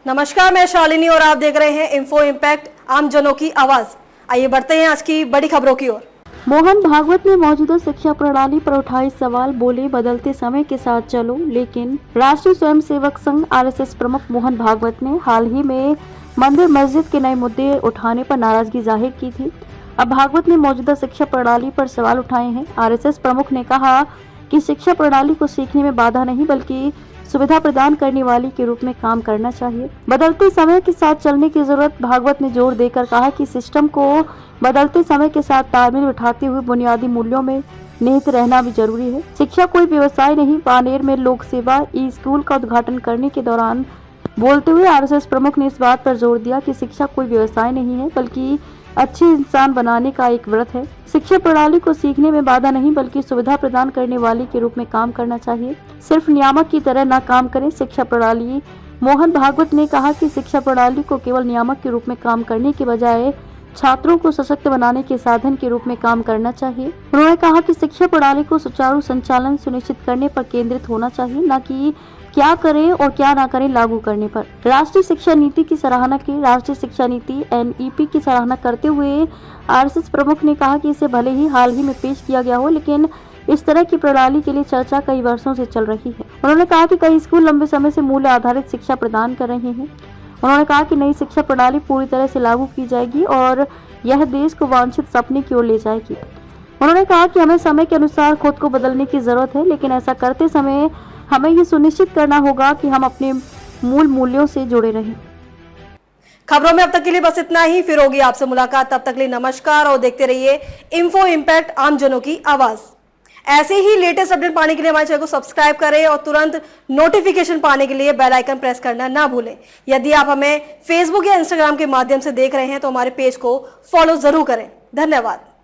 नमस्कार, मैं शालिनी और आप देख रहे हैं इन्फो इम्पैक्ट, आम जनों की आवाज। आइए बढ़ते हैं आज की बड़ी खबरों की ओर। मोहन भागवत ने मौजूदा शिक्षा प्रणाली पर उठाए सवाल, बोले बदलते समय के साथ चलो। लेकिन राष्ट्रीय स्वयंसेवक संघ आरएसएस प्रमुख मोहन भागवत ने हाल ही में मंदिर मस्जिद के नए मुद्दे उठाने पर नाराजगी जाहिर की थी। अब भागवत ने मौजूदा शिक्षा प्रणाली पर सवाल उठाए हैं। आरएसएस प्रमुख ने कहा कि शिक्षा प्रणाली को सीखने में बाधा नहीं बल्कि सुविधा प्रदान करने वाली के रूप में काम करना चाहिए। बदलते समय के साथ चलने की जरूरत। भागवत ने जोर देकर कहा कि सिस्टम को बदलते समय के साथ तालमेल बिठाते हुए बुनियादी मूल्यों में निहित रहना भी जरूरी है। शिक्षा कोई व्यवसाय नहीं। बानेर में लोक सेवा ई स्कूल का उद्घाटन करने के दौरान बोलते हुए आरएसएस प्रमुख ने इस बात पर जोर दिया कि शिक्षा कोई व्यवसाय नहीं है बल्कि अच्छे इंसान बनाने का एक व्रत है। शिक्षा प्रणाली को सीखने में बाधा नहीं बल्कि सुविधा प्रदान करने वाली के रूप में काम करना चाहिए, सिर्फ नियामक की तरह न काम करें। शिक्षा प्रणाली। मोहन भागवत ने कहा कि शिक्षा प्रणाली को केवल नियामक के रूप में काम करने के बजाय छात्रों को सशक्त बनाने के साधन के रूप में काम करना चाहिए। उन्होंने कहा कि शिक्षा प्रणाली को सुचारू संचालन सुनिश्चित करने पर केंद्रित होना चाहिए, न कि क्या करें और क्या ना करें लागू करने पर। राष्ट्रीय शिक्षा नीति की सराहना की। राष्ट्रीय शिक्षा नीति एनईपी की सराहना करते हुए आरएसएस प्रमुख ने कहा कि इसे भले ही हाल ही में पेश किया गया हो, लेकिन इस तरह की प्रणाली के लिए चर्चा कई वर्षों से चल रही है। उन्होंने कहा कि कई स्कूल लंबे समय से मूल्य आधारित शिक्षा प्रदान कर रहे हैं। उन्होंने कहा कि नई शिक्षा प्रणाली पूरी तरह से लागू की जाएगी और यह देश को वांछित सपने की ओर ले जाएगी। उन्होंने कहा कि हमें समय के अनुसार खुद को बदलने की जरूरत है, लेकिन ऐसा करते समय हमें ये सुनिश्चित करना होगा कि हम अपने मूल मूल्यों से जुड़े रहें। खबरों में अब तक के लिए बस इतना ही। फिर होगी आपसे मुलाकात, तब तक के लिए नमस्कार और देखते रहिए इन्फो इम्पैक्ट, आम जनों की आवाज। ऐसे ही लेटेस्ट अपडेट पाने के लिए हमारे चैनल को सब्सक्राइब करें और तुरंत नोटिफिकेशन पाने के लिए बेल आइकन प्रेस करना ना भूलें। यदि आप हमें फेसबुक या इंस्टाग्राम के माध्यम से देख रहे हैं तो हमारे पेज को फॉलो जरूर करें। धन्यवाद।